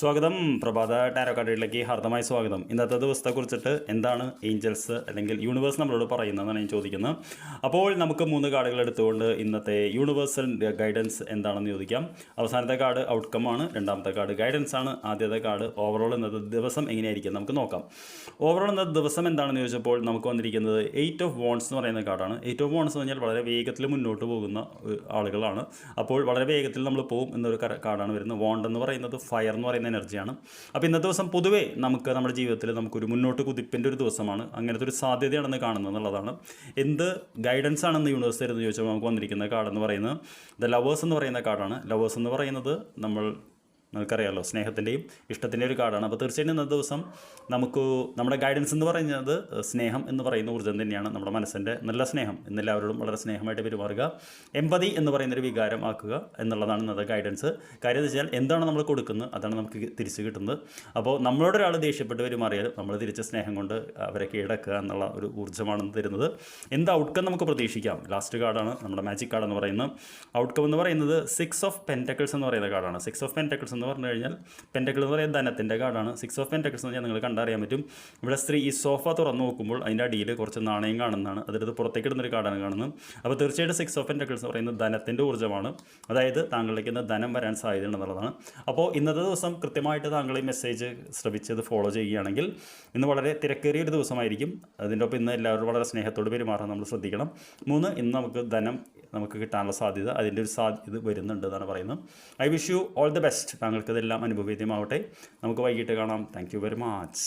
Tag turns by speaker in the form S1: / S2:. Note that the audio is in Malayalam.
S1: സ്വാഗതം. പ്രഭാത ടാരോ കാർഡിലേക്ക് ഹാർദമായ സ്വാഗതം. ഇന്നത്തെ ദിവസത്തെക്കുറിച്ചിട്ട് എന്താണ് ഏഞ്ചൽസ് അല്ലെങ്കിൽ യൂണിവേഴ്സ് നമ്മളോട് പറയുന്നതെന്നാണ് ഞാൻ ചോദിക്കുന്നത്. അപ്പോൾ നമുക്ക് 3 കാർഡുകൾ എടുത്തുകൊണ്ട് ഇന്നത്തെ യൂണിവേഴ്സൽ ഗൈഡൻസ് എന്താണെന്ന് ചോദിക്കാം. അവസാനത്തെ കാർഡ് ഔട്ട്കം ആണ്, രണ്ടാമത്തെ കാർഡ് ഗൈഡൻസ് ആണ്, ആദ്യത്തെ കാർഡ് ഓവറോൾ ഇന്നത്തെ ദിവസം എങ്ങനെയായിരിക്കും നമുക്ക് നോക്കാം. ഓവറോൾ ഇന്നത്തെ ദിവസം എന്താണെന്ന് ചോദിച്ചപ്പോൾ നമുക്ക് വന്നിരിക്കുന്നത് 8 ഓഫ് വോൺസ് എന്ന് പറയുന്ന കാർഡാണ്. 8 ഓഫ് വോൺസ് എന്ന് പറഞ്ഞാൽ വളരെ വേഗത്തിൽ മുന്നോട്ട് പോകുന്ന ആളുകളാണ്. അപ്പോൾ വളരെ വേഗത്തിൽ നമ്മൾ പോകും എന്നൊരു കാർഡാണ് വരുന്നത്. വോണ്ട് എന്ന് പറയുന്നത് ഫയർ എന്ന് പറയുന്ന എനർജിയാണ്. അപ്പോൾ ഇന്നത്തെ ദിവസം പൊതുവേ നമുക്ക് നമ്മുടെ ജീവിതത്തിൽ നമുക്കൊരു മുന്നോട്ട് കുതിപ്പിൻ്റെ ഒരു ദിവസമാണ്. അങ്ങനത്തെ ഒരു സാധ്യതയാണെന്ന് കാണുന്നത് എന്നുള്ളതാണ്. എന്ത് ഗൈഡൻസ് ആണെന്ന് യൂണിവേഴ്സ് തരുന്നത് ചോദിച്ചാൽ നമുക്ക് വന്നിരിക്കുന്ന കാർഡെന്ന് പറയുന്നത് ദ ലവേഴ്സ് എന്ന് പറയുന്ന കാർഡാണ്. ലവേഴ്സ് എന്ന് പറയുന്നത് നമുക്കറിയാമല്ലോ, സ്നേഹത്തിൻ്റെയും ഇഷ്ടത്തിൻ്റെയും ഒരു കാർഡാണ്. അപ്പോൾ തീർച്ചയായിട്ടും ഇന്നത്തെ ദിവസം നമ്മുടെ ഗൈഡൻസ് എന്ന് പറയുന്നത് സ്നേഹം എന്ന് പറയുന്ന ഊർജ്ജം തന്നെയാണ്. നമ്മുടെ മനസ്സിൻ്റെ നല്ല സ്നേഹം, ഇന്നെല്ലാവരോടും വളരെ സ്നേഹമായിട്ട് പെരുമാറുക, എമ്പതി എന്ന് പറയുന്നൊരു വികാരം ആക്കുക എന്നുള്ളതാണ് ഇന്നത്തെ ഗൈഡൻസ്. കാര്യം എന്ന് വെച്ചാൽ എന്താണ് നമ്മൾ കൊടുക്കുന്നത് അതാണ് നമുക്ക് തിരിച്ച് കിട്ടുന്നത്. അപ്പോൾ നമ്മളോട് ഒരാൾ ദേഷ്യപ്പെട്ട് പെരുമാറിയാൽ നമ്മൾ തിരിച്ച് സ്നേഹം കൊണ്ട് അവരെ കീഴടക്കുക എന്നുള്ള ഒരു ഊർജ്ജമാണ് തരുന്നത്. എന്ത് ഔട്ട്കം നമുക്ക് പ്രതീക്ഷിക്കാം? ലാസ്റ്റ് കാർഡാണ് നമ്മുടെ മാജിക് കാർഡ് എന്ന് പറയുന്നത്. ഔട്ട്കം എന്ന് പറയുന്നത് 6 ഓഫ് പെൻറ്റക്കിൾസ് എന്ന് പറയുന്ന കാർഡാണ്. 6 ഓഫ് പെൻറ്റക്കിൾസ് എന്ന് പറഞ്ഞു കഴിഞ്ഞാൽ പെൻറ്റക്കിൾ എന്ന് പറയുന്നത് ധനത്തിൻ്റെ കാർഡാണ്. 6 ഓഫ് പെൻറ്റക്കിൾസ് എന്ന് പറഞ്ഞാൽ നിങ്ങൾ കണ്ടറിയാൻ പറ്റും. ഇവിടെ സ്ത്രീ ഈ സോഫ തുറന്നു നോക്കുമ്പോൾ അതിൻ്റെ അടിയിൽ കുറച്ച് നാണയം കാണുന്നതാണ്. അതെടുത്ത് പുറത്തേക്ക് ഇടുന്നൊരു കാർഡാണ് കാണുന്നത്. അപ്പോൾ തീർച്ചയായിട്ടും 6 ഓഫ് പെൻറ്റക്കിൾസ് എന്ന് പറയുന്നത് ധനത്തിൻ്റെ ഊർജ്ജമാണ്. അതായത് താങ്കളിലേക്ക് ഇന്ന് ധനം വരാൻ സാധ്യതയുണ്ടെന്നുള്ളതാണ്. അപ്പോൾ ഇന്നത്തെ ദിവസം കൃത്യമായിട്ട് താങ്കൾ ഈ മെസ്സേജ് ശ്രമിച്ചത് ഫോളോ ചെയ്യുകയാണെങ്കിൽ ഇന്ന് വളരെ തിരക്കേറിയ ഒരു ദിവസമായിരിക്കും. അതിൻ്റെ ഒപ്പം ഇന്ന് എല്ലാവരും വളരെ സ്നേഹത്തോട് പെരുമാറാൻ നമ്മൾ ശ്രദ്ധിക്കണം. 3, ഇന്ന് നമുക്ക് കിട്ടാനുള്ള സാധ്യത അതിൻ്റെ ഒരു സാധ്യത വരുന്നുണ്ട് എന്നാണ് പറയുന്നത്. I wish you all the best. താങ്കൾക്കിതെല്ലാം അനുഭവവേദ്യമാവട്ടെ. നമുക്ക് വൈകിട്ട് കാണാം. Thank you very much.